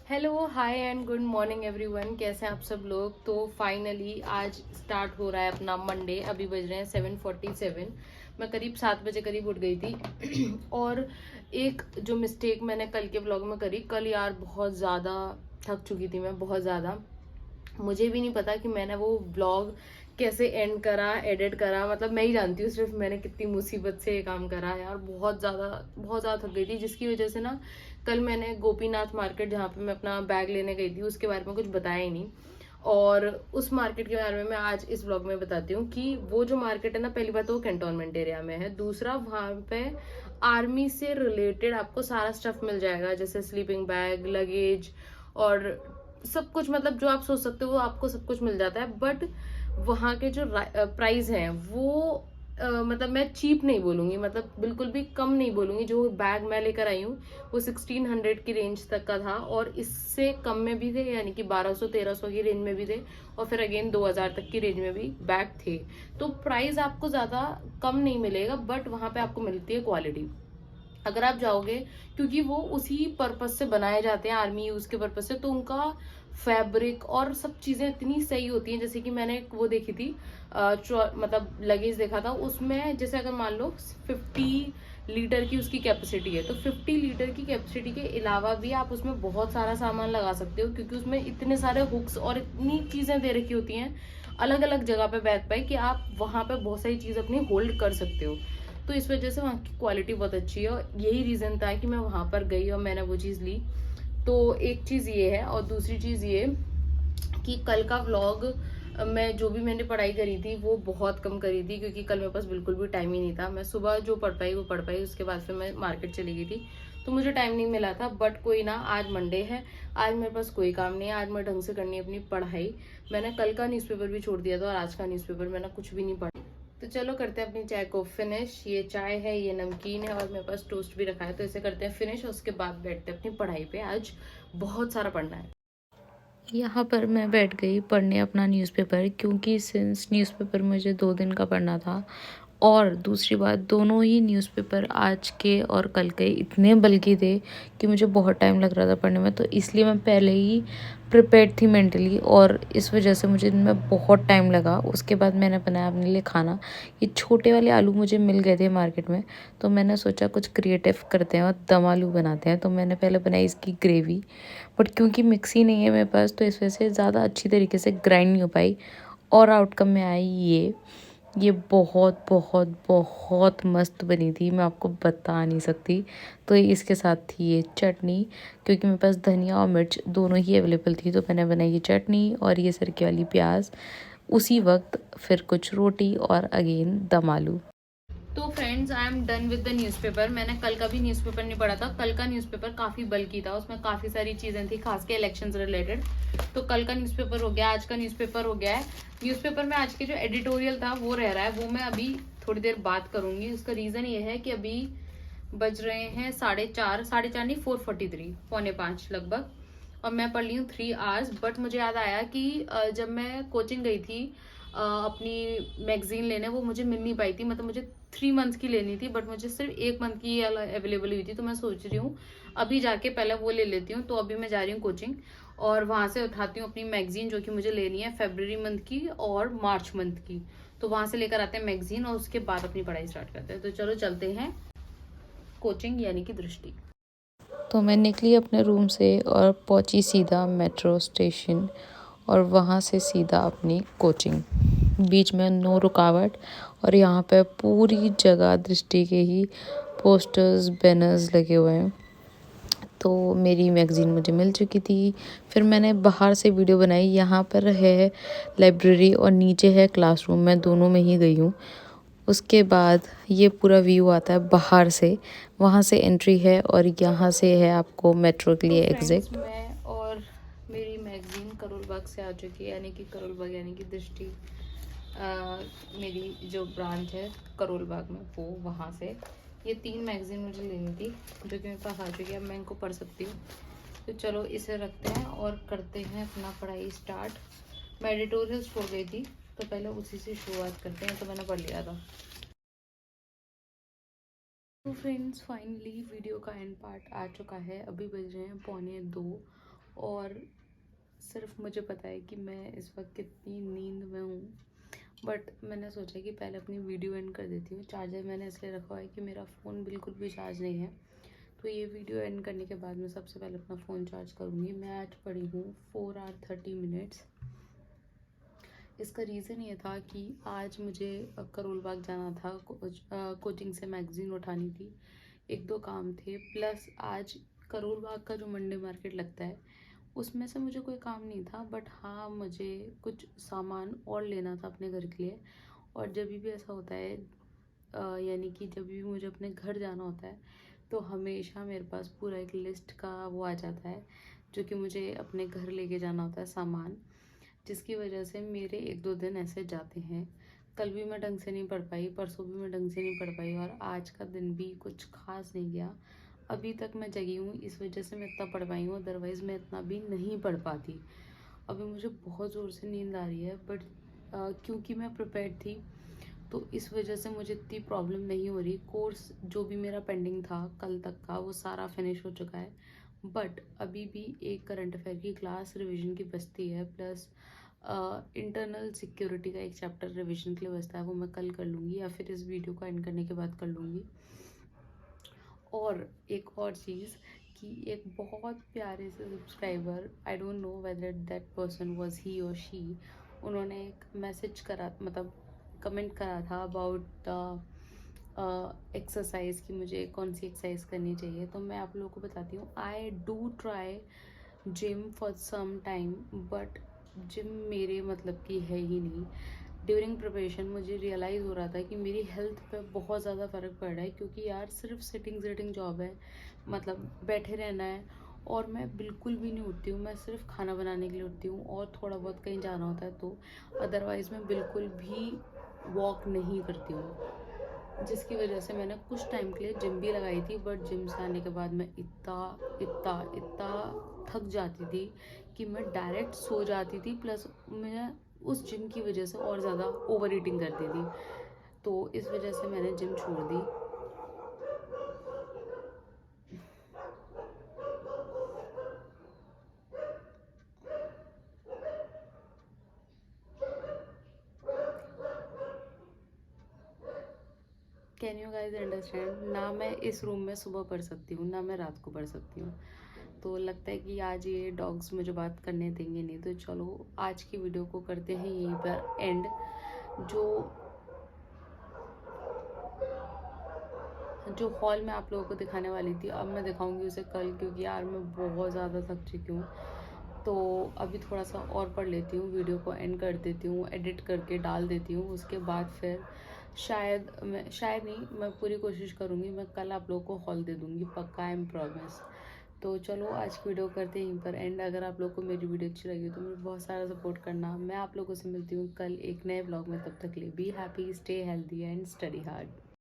Hello hi and good morning everyone. कैसे हैं आप सब लोग। तो फाइनली आज स्टार्ट हो रहा है अपना मंडे। अभी बज रहे हैं 7:47। मैं करीब 7 बजे करीब उठ गई थी और एक जो मिस्टेक मैंने कल के व्लॉग में करी, कल यार बहुत ज़्यादा थक चुकी थी मैं, बहुत ज़्यादा। मुझे भी नहीं पता कि मैंने वो ब्लॉग कैसे एंड करा, एडिट करा। मतलब मैं ही जानती हूँ सिर्फ मैंने कितनी मुसीबत से ये काम करा यार। बहुत ज़्यादा थक गई थी, जिसकी वजह से ना कल मैंने गोपीनाथ मार्केट, जहाँ पे मैं अपना बैग लेने गई थी, उसके बारे में कुछ बताया ही नहीं। और उस मार्केट के बारे में मैं आज इस ब्लॉग में बताती हूँ कि वो जो मार्केट है ना, पहली बात तो वो कैंटोनमेंट एरिया में है। दूसरा, वहाँ पे आर्मी से रिलेटेड आपको सारा स्टफ मिल जाएगा, जैसे स्लीपिंग बैग, लगेज और सब कुछ। मतलब जो आप सोच सकते हो वो आपको सब कुछ मिल जाता है। बट वहाँ के जो प्राइस हैं वो मतलब मैं चीप नहीं बोलूंगी, मतलब बिल्कुल भी कम नहीं बोलूंगी। जो बैग मैं लेकर आई हूँ वो 1600 की रेंज तक का था, और इससे कम में भी थे, यानी कि 1200-1300 की रेंज में भी थे, और फिर अगेन 2000 तक की रेंज में भी बैग थे। तो प्राइस आपको ज्यादा कम नहीं मिलेगा, बट वहां पे आपको मिलती है क्वालिटी। अगर आप जाओगे, क्योंकि वो उसी पर्पज से बनाए जाते हैं, आर्मी यूज के पर्पज से, तो उनका फैब्रिक और सब चीजें इतनी सही होती हैं। जैसे कि मैंने वो देखी थी, मतलब लगेज देखा था उसमें, जैसे अगर मान लो 50 लीटर की उसकी कैपेसिटी है, तो 50 लीटर की कैपेसिटी के अलावा भी आप उसमें बहुत सारा सामान लगा सकते हो, क्योंकि उसमें इतने सारे हुक्स और इतनी चीजें दे रखी होती हैं अलग अलग जगह पे बैग पे, कि आप वहां पे बहुत सारी चीज अपनी होल्ड कर सकते हो। तो इस वजह से वहाँ की क्वालिटी बहुत अच्छी है, और यही रीजन था कि मैं वहां पर गई और मैंने वो चीज ली। तो एक चीज ये है, और दूसरी चीज ये कि कल का व्लॉग मैं जो भी मैंने पढ़ाई करी थी वो बहुत कम करी थी, क्योंकि कल मेरे पास बिल्कुल भी टाइम ही नहीं था। मैं सुबह जो पढ़ पाई वो पढ़ पाई, उसके बाद फिर मैं मार्केट चली गई थी, तो मुझे टाइम नहीं मिला था। बट कोई ना, आज मंडे है, आज मेरे पास कोई काम नहीं है, आज मैं ढंग से करनी है अपनी पढ़ाई। मैंने कल का न्यूज़पेपर भी छोड़ दिया था, और आज का न्यूज़पेपर मैंने कुछ भी नहीं पढ़ा। तो चलो करते हैं अपनी चाय को फिनिश। ये चाय है, ये नमकीन है, और मेरे पास टोस्ट भी रखा है। तो इसे करते हैं फिनिश, और उसके बाद बैठते हैं अपनी पढ़ाई पे। आज बहुत सारा पढ़ना है। यहाँ पर मैं बैठ गई पढ़ने अपना न्यूज़पेपर, क्योंकि सिंस न्यूज़पेपर मुझे 2 दिन का पढ़ना था। और दूसरी बात, दोनों ही न्यूज़पेपर आज के और कल के इतने बल्कि थे कि मुझे बहुत टाइम लग रहा था पढ़ने में, तो इसलिए मैं पहले ही प्रिपेयर्ड थी मेंटली, और इस वजह से मुझे इनमें बहुत टाइम लगा। उसके बाद मैंने बनाया अपने लिए खाना। ये छोटे वाले आलू मुझे मिल गए थे मार्केट में, तो मैंने सोचा कुछ क्रिएटिव करते हैं और दम आलू बनाते हैं। तो मैंने पहले बनाई इसकी ग्रेवी, बट क्योंकि मिक्सी नहीं है मेरे पास, तो इस वजह से ज़्यादा अच्छी तरीके से ग्राइंड नहीं हो पाई, और आउटकम में आई ये बहुत बहुत बहुत मस्त बनी थी, मैं आपको बता नहीं सकती। तो इसके साथ थी ये चटनी, क्योंकि मेरे पास धनिया और मिर्च दोनों ही अवेलेबल थी, तो मैंने बनाई ये चटनी और ये सरके वाली प्याज। उसी वक्त फिर कुछ रोटी और अगेन दम आलू। तो friends, I am done with the newspaper. मैंने कल का भी न्यूज़पेपर नहीं पढ़ा था। कल का न्यूज़पेपर काफी बल्कि था, उसमें काफी सारी चीजें थी, खास के इलेक्शन से रिलेटेड। तो कल का न्यूज़पेपर हो गया, आज का न्यूज़पेपर हो गया है। न्यूज़पेपर में आज के जो एडिटोरियल था वो रह रहा है, वो मैं अभी थोड़ी देर बात करूंगी। उसका रीजन ये है कि अभी बज रहे हैं 4:30, 4:30 नहीं, 4:43, 4:45 लगभग, और मैं पढ़ ली हूँ 3 आवर्स। बट मुझे याद आया कि जब मैं कोचिंग गई थी अपनी मैगजीन लेने, वो मुझे मिल नहीं पाई थी। मतलब मुझे 3 मंथ की लेनी थी, बट मुझे सिर्फ 1 मंथ की अवेलेबल हुई थी। तो मैं सोच रही हूँ अभी जाके पहले वो ले लेती हूँ। तो अभी मैं जा रही हूँ कोचिंग, और वहां से उठाती हूँ अपनी मैगजीन, जो कि मुझे लेनी है फरवरी मंथ की और मार्च मंथ की। तो वहां से लेकर आते हैं मैगजीन, और उसके बाद अपनी पढ़ाई स्टार्ट करते हैं। तो चलो चलते हैं कोचिंग, यानी कि दृष्टि। तो मैं निकली अपने रूम से और पहुंची सीधा मेट्रो स्टेशन, और वहां से सीधा अपनी कोचिंग। बीच में नो रुकावट, और यहाँ पे पूरी जगह दृष्टि के ही पोस्टर्स बैनर्स लगे हुए हैं। तो मेरी मैगज़ीन मुझे मिल चुकी थी। फिर मैंने बाहर से वीडियो बनाई। यहाँ पर है लाइब्रेरी और नीचे है क्लासरूम, मैं दोनों में ही गई हूँ। उसके बाद ये पूरा व्यू आता है बाहर से, वहाँ से एंट्री है, और यहाँ से है आपको मेट्रो के तो लिए फ्रेंड्स, एग्ज़िट। मैं और मेरी मैगजीन करोल बाग से आ चुकी है, यानी कि करोल बाग यानी कि दृष्टि। मेरी जो ब्रांच है करोल बाग में, वो वहाँ से ये 3 मैगजीन मुझे लेनी थी, जो कि मेरे पास आ चुकी है। अब मैं इनको पढ़ सकती हूँ। तो चलो इसे रखते हैं और करते हैं अपना पढ़ाई स्टार्ट। मैं एडिटोरियल छोड़ गई थी, तो पहले उसी से शुरुआत करते हैं। तो मैंने पढ़ लिया था। तो फ्रेंड्स, फाइनली वीडियो का एंड पार्ट आ चुका है। अभी बज रहे हैं 1:45, और सिर्फ मुझे पता है कि मैं इस वक्त कितनी नींद में हूँ, बट मैंने सोचा कि पहले अपनी वीडियो एंड कर देती हूँ। चार्जर मैंने इसलिए रखा हुआ है कि मेरा फ़ोन बिल्कुल भी चार्ज नहीं है, तो ये वीडियो एंड करने के बाद मैं सबसे पहले अपना फ़ोन चार्ज करूँगी। मैं आज पढ़ी हूँ 4 आवर 30 मिनट्स। इसका रीज़न ये था कि आज मुझे करोल बाग जाना था, कोचिंग से मैगज़ीन उठानी थी, एक दो काम थे, प्लस आज करोल बाग का जो मंडे मार्केट लगता है उसमें से मुझे कोई काम नहीं था, बट हाँ मुझे कुछ सामान और लेना था अपने घर के लिए। और जब भी ऐसा होता है यानी कि जब भी मुझे अपने घर जाना होता है तो हमेशा मेरे पास पूरा एक लिस्ट का वो आ जाता है जो कि मुझे अपने घर लेके जाना होता है सामान, जिसकी वजह से मेरे एक दो दिन ऐसे जाते हैं। कल भी मैं ढंग से नहीं पढ़ पाई, परसों भी मैं ढंग से नहीं पढ़ पाई, और आज का दिन भी कुछ खास नहीं गया। अभी तक मैं जगी हूँ, इस वजह से मैं इतना पढ़ पाई हूँ, अदरवाइज़ मैं इतना भी नहीं पढ़ पाती। अभी मुझे बहुत ज़ोर से नींद आ रही है, बट क्योंकि मैं प्रिपेयर्ड थी तो इस वजह से मुझे इतनी प्रॉब्लम नहीं हो रही। कोर्स जो भी मेरा पेंडिंग था कल तक का वो सारा फिनिश हो चुका है, बट अभी भी एक करंट अफेयर की क्लास रिवीजन की बचती है, प्लस इंटरनल सिक्योरिटी का एक चैप्टर रिवीजन के लिए बचता है, वो मैं कल कर लूँगी या फिर इस वीडियो को एंड करने के बाद कर लूँगी। और एक और चीज़ कि एक बहुत प्यारे से subscriber, I don't know whether that person was he और शी, उन्होंने एक मैसेज करा, मतलब कमेंट करा था अबाउट द एक्सरसाइज कि मुझे कौन सी एक्सरसाइज करनी चाहिए। तो मैं आप लोगों को बताती हूँ, I do try gym for some time, but gym मेरे मतलब की है ही नहीं। ड्यूरिंग प्रिपरेशन मुझे रियलाइज़ हो रहा था कि मेरी हेल्थ पे बहुत ज़्यादा फ़र्क पड़ रहा है, क्योंकि यार सिर्फ सिटिंग जॉब है, मतलब बैठे रहना है, और मैं बिल्कुल भी नहीं उठती हूँ। मैं सिर्फ खाना बनाने के लिए उठती हूँ और थोड़ा बहुत कहीं जाना होता है तो, अदरवाइज़ मैं बिल्कुल भी वॉक नहीं करती हूँ, जिसकी वजह से मैंने कुछ टाइम के लिए जिम भी लगाई थी। बट जिम से आने के बाद मैं इतना इतना इतना थक जाती थी कि मैं डायरेक्ट सो जाती थी, प्लस मैं उस जिम की वजह से और ज़्यादा ओवर ईटिंग करती थी, तो इस वजह से मैंने जिम छोड़ दी। कैन यू गाइज अंडरस्टैंड, ना मैं इस रूम में सुबह पढ़ सकती हूँ ना मैं रात को पढ़ सकती हूँ, तो लगता है कि आज ये डॉग्स मुझे बात करने देंगे नहीं। तो चलो आज की वीडियो को करते हैं यहीं पर एंड। जो हॉल में आप लोगों को दिखाने वाली थी अब मैं दिखाऊंगी उसे कल, क्योंकि यार मैं बहुत ज़्यादा थक चुकी हूँ। तो अभी थोड़ा सा और पढ़ लेती हूँ, वीडियो को एंड कर देती हूँ, एडिट करके डाल देती हूँ, उसके बाद फिर शायद नहीं, मैं पूरी कोशिश करूँगी, मैं कल आप लोगों को हॉल दे दूँगी पक्का, आई एम प्रॉमिस। तो चलो आज की वीडियो करते हैं यहीं पर एंड। अगर आप लोग को मेरी वीडियो अच्छी लगी तो मुझे बहुत सारा सपोर्ट करना। मैं आप लोगों से मिलती हूँ कल एक नए ब्लॉग में, तब तक के लिए be happy, stay healthy and study hard.